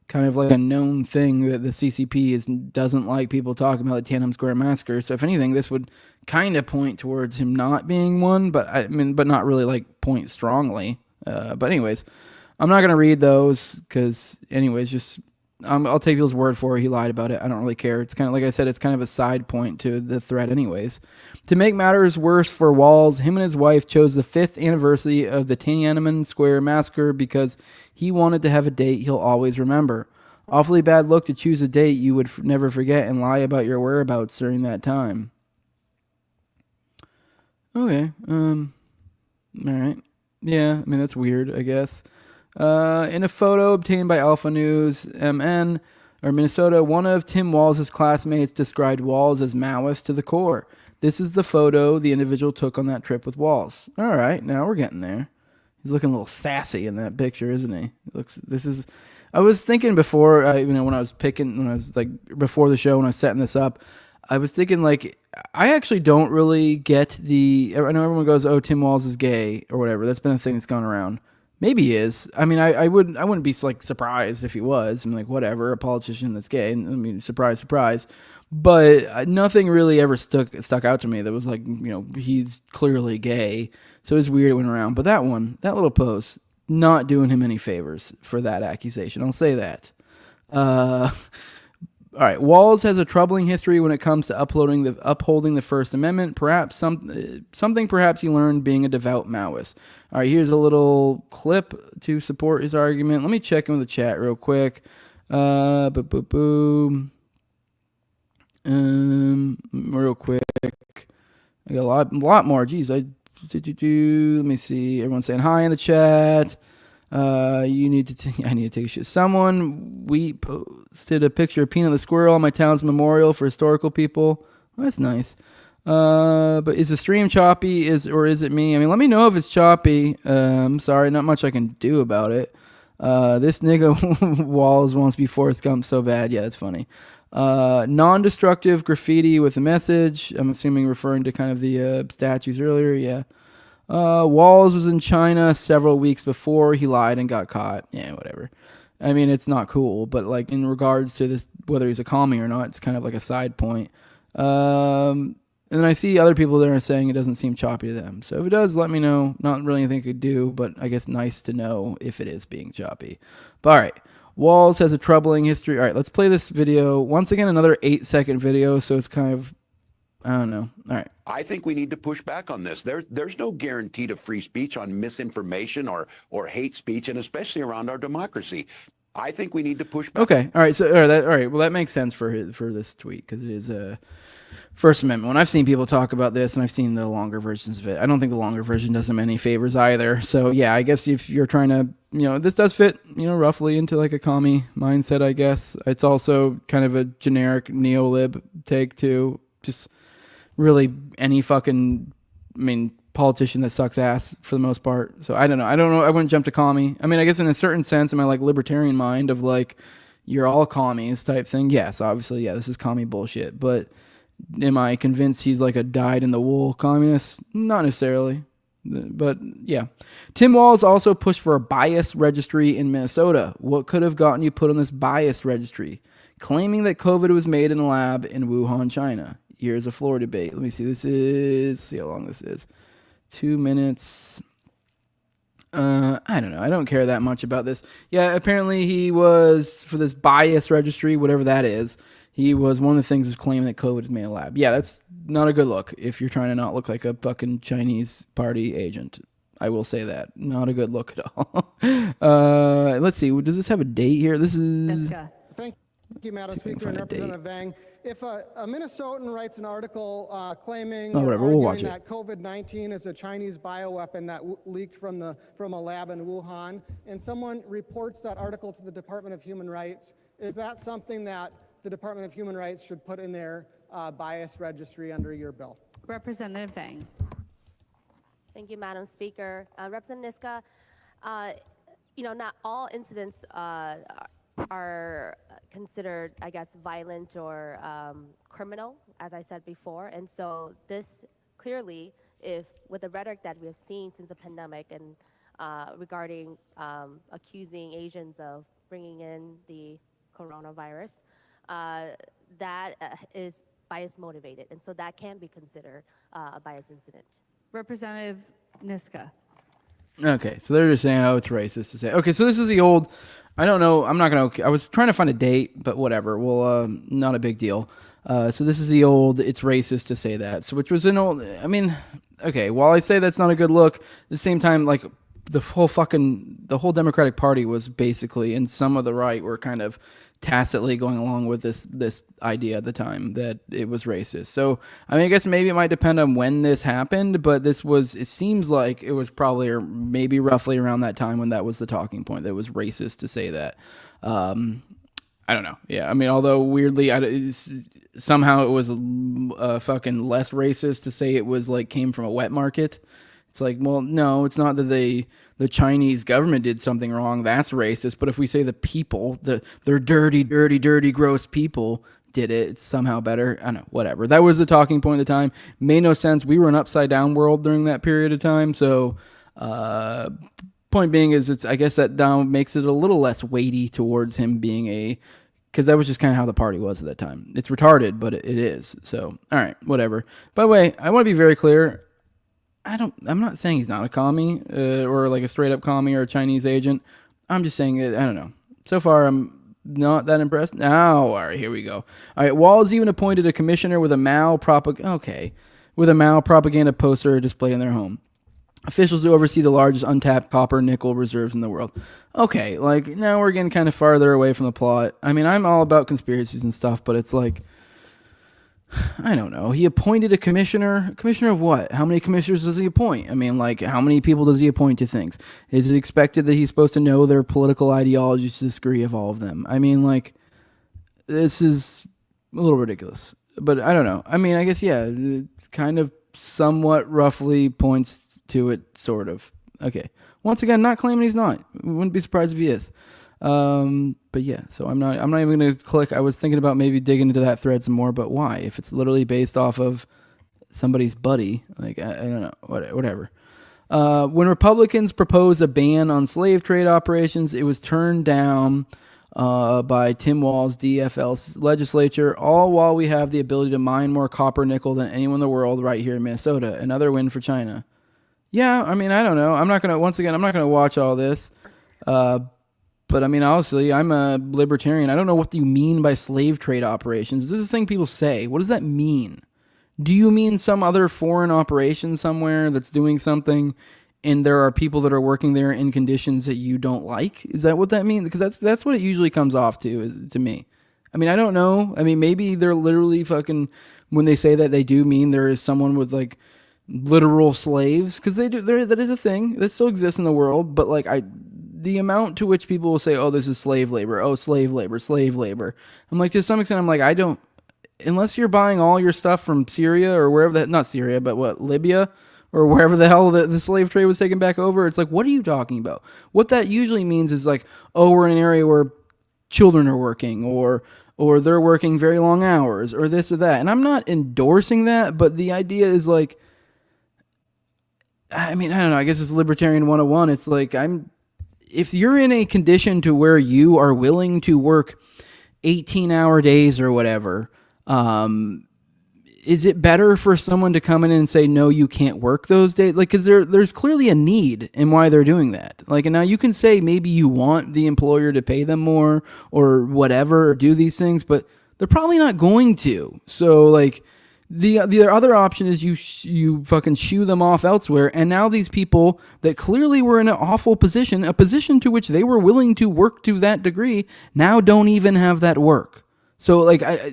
kind of like a known thing that the CCP doesn't like people talking about the Tiananmen Square massacre. So if anything, this would kind of point towards him not being one, but not really like point strongly. But anyways, I'm not gonna read those because, anyways, just I'll take people's word for it. He lied about it. I don't really care. It's kind of, like I said, it's kind of a side point to the thread anyways. To make matters worse for Walz, him and his wife chose the 5th anniversary of the Tiananmen Square massacre because he wanted to have a date he'll always remember. Awfully bad look to choose a date you would never forget and lie about your whereabouts during that time. Okay. All right. Yeah, I mean, that's weird, I guess. In a photo obtained by Alpha News MN or Minnesota, one of Tim Walz's classmates described Walz as Maoist to the core. This is the photo the individual took on that trip with Walz. All right, now we're getting there. He's looking a little sassy in that picture, isn't he? I was thinking before, when I was before the show, when I was setting this up, I was thinking like, I actually don't really get I know everyone goes, oh, Tim Walz is gay or whatever. That's been a thing that's gone around. Maybe he is. I mean, I wouldn't be like surprised if he was. I'm like, whatever, a politician that's gay. I mean, surprise. But nothing really ever stuck out to me that was like, he's clearly gay. So it was weird it went around. But that little post, not doing him any favors for that accusation. I'll say that. All right, Walz has a troubling history when it comes to upholding the First Amendment. Perhaps something he learned being a devout Maoist. All right, here's a little clip to support his argument. Let me check in with the chat real quick. Real quick. I got a lot more. Jeez, let me see. Everyone's saying hi in the chat. I need to take a shit. We posted a picture of Peanut the Squirrel on my town's memorial for historical people. Well, that's nice. But is the stream choppy? Or is it me? I mean, let me know if it's choppy. I'm sorry, not much I can do about it. This nigga Walz wants to be Forrest Gump so bad. Yeah, that's funny. Non-destructive graffiti with a message. I'm assuming referring to kind of the statues earlier. Yeah. Walz was in China several weeks before he lied and got caught. Yeah, whatever. I mean, it's not cool, but like in regards to this, whether he's a commie or not, it's kind of like a side point. And then I see other people there saying it doesn't seem choppy to them. So if it does, let me know. Not really anything I could do, but I guess nice to know if it is being choppy. But all right. Walz has a troubling history. All right, let's play this video. Once again, another 8-second video, so it's kind of, I don't know. All right. I think we need to push back on this. There's no guarantee to free speech on misinformation or hate speech, and especially around our democracy. I think we need to push back. Okay. All right. So, all right. Well, that makes sense for this tweet because it is a First Amendment. When I've seen people talk about this, and I've seen the longer versions of it, I don't think the longer version does them any favors either. So, yeah, I guess if you're trying to, this does fit, roughly into like a commie mindset, I guess. It's also kind of a generic neo-lib take too. Just really any fucking, politician that sucks ass for the most part. So I don't know. I wouldn't jump to commie. I mean, I guess in a certain sense, in my like libertarian mind of like, you're all commies type thing. Yes, obviously, yeah, this is commie bullshit. But am I convinced he's like a dyed-in-the-wool communist? Not necessarily. But yeah. Tim Walz also pushed for a bias registry in Minnesota. What could have gotten you put on this bias registry? Claiming that COVID was made in a lab in Wuhan, China. Here's a floor debate. Let me see. See how long this is. 2 minutes. I don't know. I don't care that much about this. Yeah, apparently he was, for this bias registry, whatever that is, he was, one of the things is claiming that COVID is made in a lab. Yeah, that's not a good look if you're trying to not look like a fucking Chinese party agent. I will say that. Not a good look at all. Let's see. Does this have a date here? This is... Thank you, Madam Speaker and Representative Vang. If a Minnesotan writes an article claiming or arguing that COVID-19 is a Chinese bioweapon that leaked from a lab in Wuhan, and someone reports that article to the Department of Human Rights, is that something that the Department of Human Rights should put in their bias registry under your bill? Representative Vang. Thank you, Madam Speaker. Representative Niska, not all incidents are considered, I guess, violent or criminal, as I said before. And so this clearly, if with the rhetoric that we have seen since the pandemic and regarding accusing Asians of bringing in the coronavirus, that is bias motivated. And so that can be considered a bias incident. Representative Niska. Okay, so they're just saying, oh, it's racist to say. Okay, so this is the old, I don't know, I'm not going to, I was trying to find a date, but whatever. Well, not a big deal. So this is the old, it's racist to say that. So which was an old, okay, while I say that's not a good look, at the same time, like, the whole Democratic Party was basically, and some of the right were kind of tacitly going along with this idea at the time that it was racist. So, I guess maybe it might depend on when this happened, but it seems like it was probably or maybe roughly around that time when that was the talking point, that it was racist to say that. I don't know. Yeah, although weirdly, somehow it was fucking less racist to say it was like came from a wet market. It's like, well, no, it's not that the Chinese government did something wrong. That's racist. But if we say the people, they're dirty, gross people did it, it's somehow better. I don't know, whatever. That was the talking point at the time. Made no sense. We were an upside down world during that period of time. So, point being is, I guess that down makes it a little less weighty towards him being because that was just kind of how the party was at that time. It's retarded, but it is. So, all right, whatever. By the way, I want to be very clear. I'm not saying he's not a commie or like a straight up commie or a Chinese agent. I'm just saying that, I don't know. So far, I'm not that impressed. Now, all right, here we go. All right, Walz even appointed a commissioner with a Mao propaganda poster displayed in their home. Officials to oversee the largest untapped copper nickel reserves in the world. Okay, like, now we're getting kind of farther away from the plot. I mean, I'm all about conspiracies and stuff, but it's like, I don't know. He appointed a commissioner. Commissioner of what? How many commissioners does he appoint? I mean, like, how many people does he appoint to things? Is it expected that he's supposed to know their political ideologies to the degree of all of them? I mean, like, this is a little ridiculous. But I don't know. I mean, I guess, yeah, it's kind of somewhat roughly points to it, sort of. Okay. Once again, not claiming he's not. Wouldn't be surprised if he is. But yeah, so I'm not even going to click. I was thinking about maybe digging into that thread some more, but why? If it's literally based off of somebody's buddy, like, I don't know, whatever. When Republicans proposed a ban on slave trade operations, it was turned down by Tim Walz, DFL's legislature, all while we have the ability to mine more copper nickel than anyone in the world right here in Minnesota. Another win for China. Yeah, I mean, I don't know. I'm not going to watch all this. But I mean, honestly, I'm a libertarian. I don't know what you mean by slave trade operations. This is a thing people say. What does that mean? Do you mean some other foreign operation somewhere that's doing something and there are people that are working there in conditions that you don't like? Is that what that means? Because that's what it usually comes off to me. I mean, I don't know. I mean, maybe they're literally fucking, when they say that, they do mean there is someone with like literal slaves, because they do. That is a thing that still exists in the world. But like, the amount to which people will say, oh, this is slave labor. Oh, slave labor, slave labor. I'm like, to some extent, I'm like, I don't, unless you're buying all your stuff from Syria or wherever not Syria, but Libya or wherever the hell the slave trade was taken back over. It's like, what are you talking about? What that usually means is like, oh, we're in an area where children are working or they're working very long hours or this or that. And I'm not endorsing that, but the idea is like, I mean, I don't know. I guess it's Libertarian 101. It's like, if you're in a condition to where you are willing to work 18-hour days or whatever, is it better for someone to come in and say, no, you can't work those days? Like, because there's clearly a need in why they're doing that. Like, and now you can say maybe you want the employer to pay them more or whatever, or do these things, but they're probably not going to. So, like, the other option is you fucking shoo them off elsewhere, and now these people that clearly were in an awful position, a position to which they were willing to work to that degree, now don't even have that work. So like I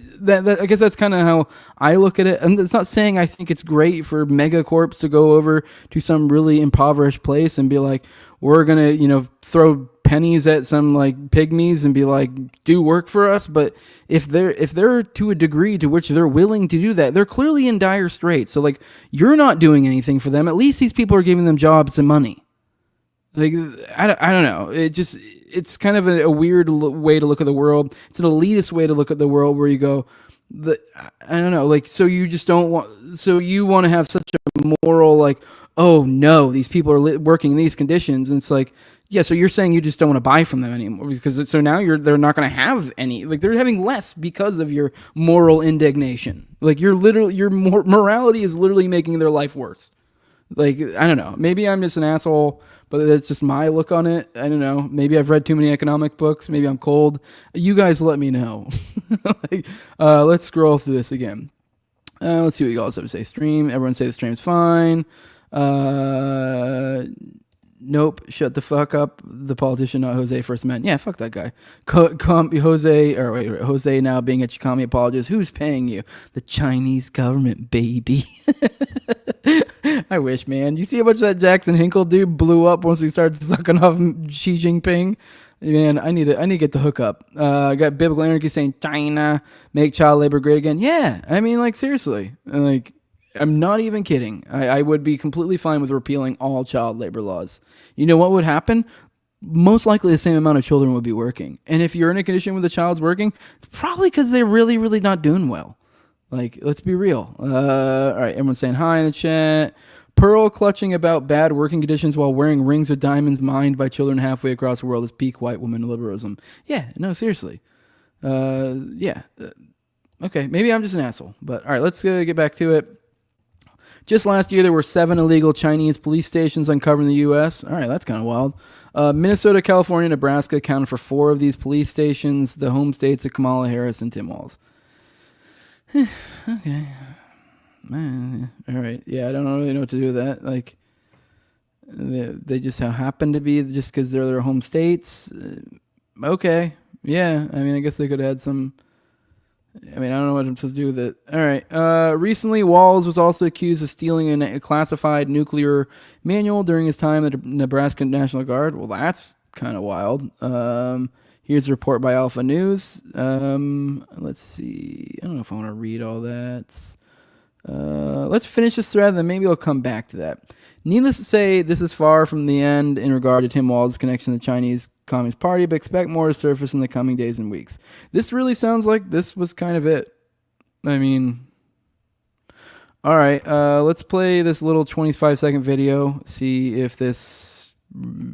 guess that's kind of how I look at it. And it's not saying I think it's great for megacorps to go over to some really impoverished place and be like, we're gonna throw pennies at some like pygmies and be like, do work for us. But if they're to a degree to which they're willing to do that, they're clearly in dire straits. So like, you're not doing anything for them. At least these people are giving them jobs and money. Like, I don't know. It's kind of a weird way to look at the world. It's an elitist way to look at the world where you go, I don't know. Like, so you just don't want, so you want to have such a moral, like, oh no, these people are working in these conditions. And it's like, yeah, so you're saying you just don't want to buy from them anymore because so now they're not going to have any, like they're having less because of your moral indignation. Like your morality is literally making their life worse. Like, I don't know, maybe I'm just an asshole, but that's just my look on it. I don't know. Maybe I've read too many economic books. Maybe I'm cold. You guys let me know. Let's scroll through this again. Let's see what you guys have to say. Stream. Everyone say the stream's fine. Nope. Shut the fuck up. The politician, not Jose First Amendment. Yeah, fuck that guy. Jose now being a Commie apologist. Who's paying you? The Chinese government, baby. I wish, man. You see how much that Jackson Hinkle dude blew up once we started sucking off Xi Jinping? Man, I need to get the hookup. I got Biblical Anarchy saying China make child labor great again. Yeah, I mean, like, seriously, like, I'm not even kidding. I would be completely fine with repealing all child labor laws. You know what would happen? Most likely the same amount of children would be working. And if you're in a condition where the child's working, it's probably because they're really, really not doing well. Like, let's be real. All right, everyone's saying hi in the chat. Pearl clutching about bad working conditions while wearing rings with diamonds mined by children halfway across the world is peak white woman liberalism. Yeah, no, seriously. Yeah. Okay, maybe I'm just an asshole. But all right, let's get back to it. Just last year, there were 7 illegal Chinese police stations uncovered in the U.S. All right, that's kind of wild. Minnesota, California, Nebraska accounted for 4 of these police stations, the home states of Kamala Harris and Tim Walz. Okay. Man, all right. Yeah, I don't really know what to do with that. Like, they just happen to be just because they're their home states. Okay. Yeah, I mean, I guess they could have had some... I mean, I don't know what I'm supposed to do with it. All right. Recently, Walz was also accused of stealing a classified nuclear manual during his time at the Nebraska National Guard. Well, that's kind of wild. Here's a report by Alpha News. Let's see. I don't know if I want to read all that. Let's finish this thread, and then maybe I'll come back to that. Needless to say, this is far from the end in regard to Tim Walz's connection to the Chinese Communist Party, but expect more to surface in the coming days and weeks. This really sounds like this was kind of it. I mean, all right, let's play this little 25-second video, see if this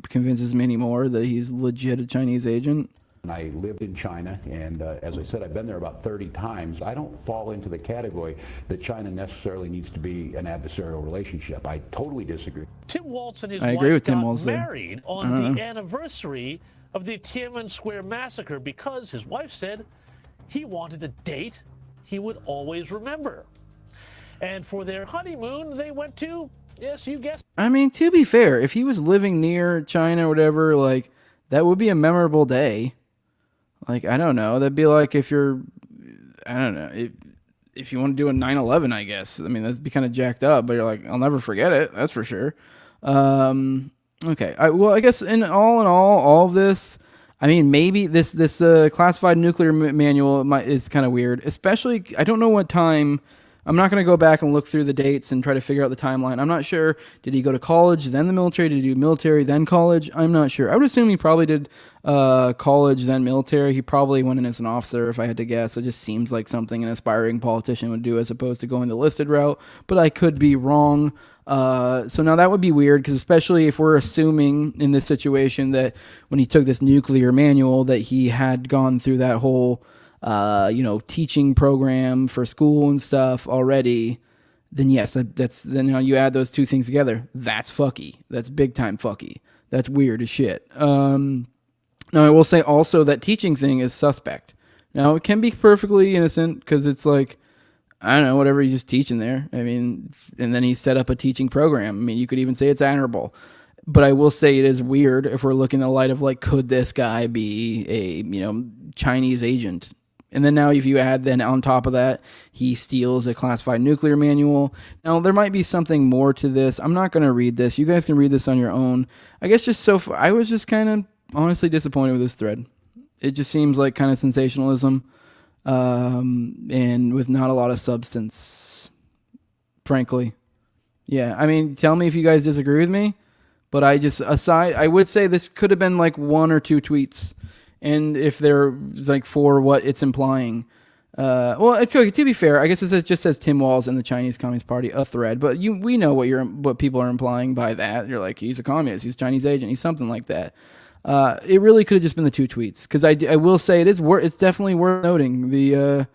convinces me anymore that he's legit a Chinese agent. I lived in China, and as I said, I've been there about 30 times. I don't fall into the category that China necessarily needs to be an adversarial relationship. I totally disagree. Tim Walz and his I agree wife with Tim got Walz there. married on the anniversary of the Tiananmen Square massacre because his wife said he wanted a date he would always remember. And for their honeymoon, they went to, yes, you guessed. I mean, to be fair, if he was living near China or whatever, like, that would be a memorable day. Like, I don't know. That'd be like if you're, I don't know, if you want to do a 9/11, I guess. I mean, that'd be kind of jacked up, but you're like, I'll never forget it. That's for sure. Okay. Well, I guess in all of this, I mean, maybe this classified nuclear manual is kind of weird. Especially, I don't know what time. I'm not going to go back and look through the dates and try to figure out the timeline. I'm not sure. Did he go to college, then the military? Did he do military, then college? I'm not sure. I would assume he probably did college, then military. He probably went in as an officer, if I had to guess. It just seems like something an aspiring politician would do as opposed to going the listed route. But I could be wrong. So now that would be weird, because especially if we're assuming in this situation that when he took this nuclear manual that he had gone through that whole... teaching program for school and stuff already, then yes, then you add those two things together. That's fucky. That's big time fucky. That's weird as shit. Now I will say also that teaching thing is suspect. Now it can be perfectly innocent because it's like, I don't know, whatever he's just teaching there. I mean, and then he set up a teaching program. I mean, you could even say it's honorable. But I will say it is weird if we're looking in the light of like, could this guy be a, Chinese agent? And then now if you add then on top of that, he steals a classified nuclear manual. Now, there might be something more to this. I'm not going to read this. You guys can read this on your own. I guess just so far, I was just kind of honestly disappointed with this thread. It just seems like kind of sensationalism and with not a lot of substance, frankly. Yeah, I mean, tell me if you guys disagree with me. But I would say this could have been like 1 or 2 tweets. And if they're like for what it's implying, to be fair, I guess it just says Tim Walz and the Chinese Communist Party, a thread. But we know what people are implying by that. You're like, he's a communist, he's a Chinese agent, he's something like that. It really could have just been the 2 tweets, because I will say it's definitely worth noting the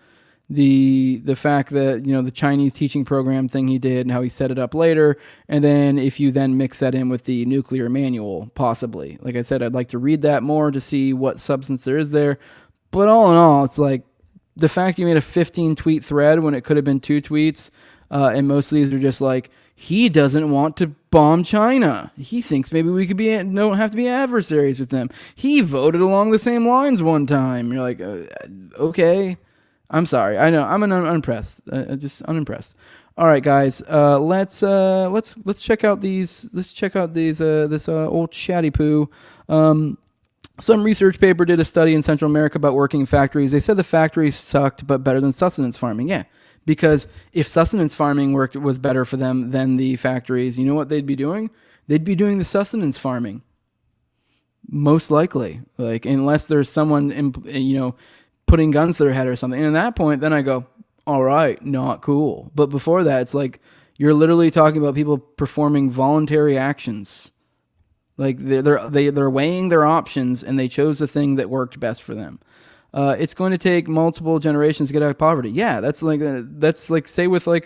fact that the Chinese teaching program thing he did and how he set it up later, and then if you then mix that in with the nuclear manual, possibly. Like I said, I'd like to read that more to see what substance there is there. But all in all, it's like the fact you made a 15 tweet thread when it could have been 2 tweets, and most of these are just like, he doesn't want to bomb China. He thinks maybe we don't have to be adversaries with them. He voted along the same lines one time. You're like, okay. I'm sorry. I know. I'm unimpressed. Just unimpressed. All right, guys. Let's check out these. Let's check out these. This old chatty poo. Some research paper did a study in Central America about working in factories. They said the factories sucked, but better than sustenance farming. Yeah, because if sustenance farming was better for them than the factories, you know what they'd be doing? They'd be doing the sustenance farming. Most likely, like unless there's someone putting guns to their head or something. And at that point, then I go, all right, not cool. But before that, it's like you're literally talking about people performing voluntary actions. Like they're weighing their options, and they chose the thing that worked best for them. It's going to take multiple generations to get out of poverty. Yeah, that's like say with like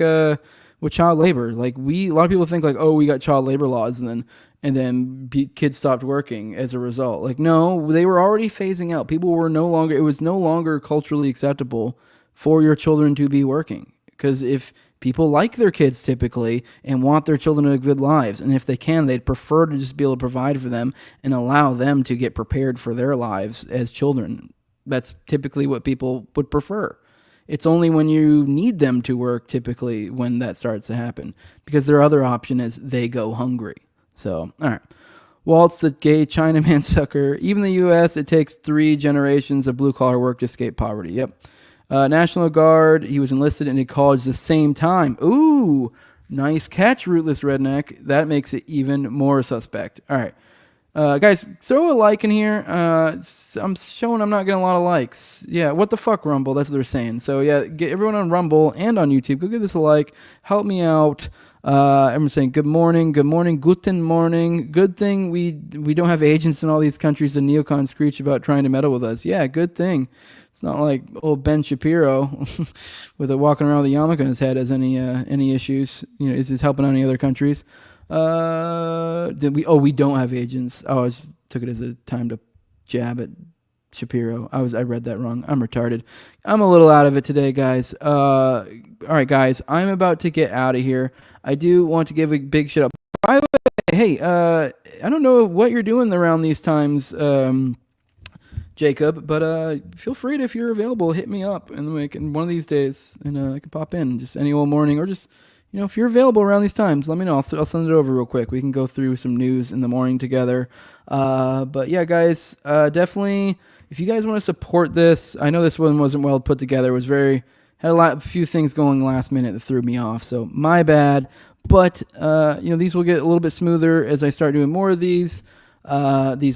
with child labor. Like a lot of people think like, oh, we got child labor laws and then kids stopped working as a result. Like, no, they were already phasing out. It was no longer culturally acceptable for your children to be working. Because if people like their kids typically and want their children to have good lives, and if they can, they'd prefer to just be able to provide for them and allow them to get prepared for their lives as children. That's typically what people would prefer. It's only when you need them to work typically when that starts to happen, because their other option is they go hungry. So, all right. Walz, the gay Chinaman sucker. Even in the U.S., it takes 3 generations of blue-collar work to escape poverty. Yep. National Guard, he was enlisted into college the same time. Ooh, nice catch, rootless redneck. That makes it even more suspect. All right. Guys, throw a like in here. I'm showing I'm not getting a lot of likes. Yeah, what the fuck, Rumble? That's what they're saying. So, yeah, get everyone on Rumble and on YouTube. Go give this a like. Help me out. Everyone's saying good morning, guten morning. Good thing we don't have agents in all these countries the neocons screech about trying to meddle with us. Yeah, good thing. It's not like old Ben Shapiro with a walking around with a yarmulke on his head has any issues. You know, is helping out any other countries. We don't have agents. Oh, I took it as a time to jab at Shapiro. I read that wrong. I'm retarded. I'm a little out of it today, guys. All right, guys, I'm about to get out of here. I do want to give a big shout out. By the way, hey, I don't know what you're doing around these times, Jacob, but feel free to, if you're available, hit me up and one of these days, and I can pop in just any old morning, or just, you know, if you're available around these times, let me know. I'll send it over real quick. We can go through some news in the morning together. But yeah, guys, definitely, if you guys want to support this, I know this one wasn't well put together. It was had a few things going last minute that threw me off, so my bad. But you know, these will get a little bit smoother as I start doing more of these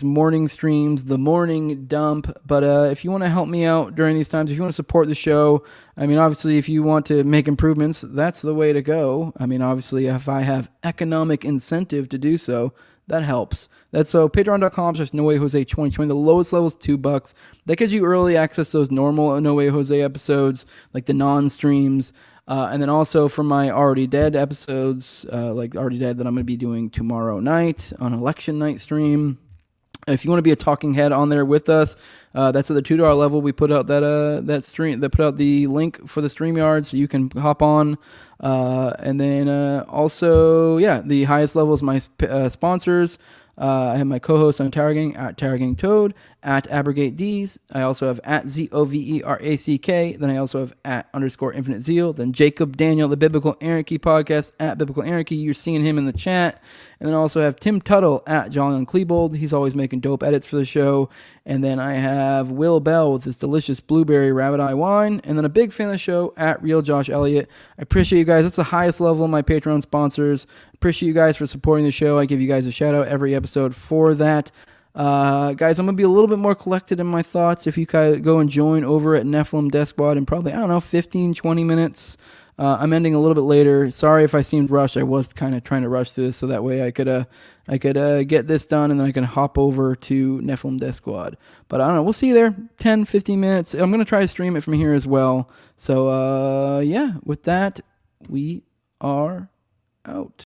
morning streams, the morning dump. But if you want to help me out during these times, if you want to support the show, I mean, obviously, if you want to make improvements, that's the way to go. I mean, obviously, if I have economic incentive to do so, that helps. That's so patreon.com/NoWayJose2020. The lowest level is $2. That gives you early access to those normal No Way Jose episodes, like the non-streams. And then also for my Already Dead episodes, like Already Dead that I'm going to be doing tomorrow night on election night stream. If you want to be a talking head on there with us, that's at the $2 level. We put out that stream, that put out the link for the StreamYard, so you can hop on. And then also, yeah, the highest level is my sponsors. I have my co-host on Tower Gang at Tower Gang Toad, at Abrogate D's. I also have at ZOVERACK. Then I also have at _Infinite Zeal. Then Jacob Daniel, the Biblical Anarchy Podcast, at Biblical Anarchy. You're seeing him in the chat. And then I also have Tim Tuttle at Jolly and Klebold. He's always making dope edits for the show. And then I have Will Bell with his delicious blueberry rabbit eye wine. And then a big fan of the show at Real Josh Elliott. I appreciate you guys. That's the highest level of my Patreon sponsors. Appreciate you guys for supporting the show. I give you guys a shout out every episode for that. Guys, I'm going to be a little bit more collected in my thoughts if you go and join over at Nephilim Death Squad in probably, 15, 20 minutes. I'm ending a little bit later. Sorry if I seemed rushed. I was kind of trying to rush through this so that way I could get this done, and then I can hop over to Nephilim Death Squad. But I don't know. We'll see you there. 10, 15 minutes. I'm going to try to stream it from here as well. So, yeah, with that, we are out.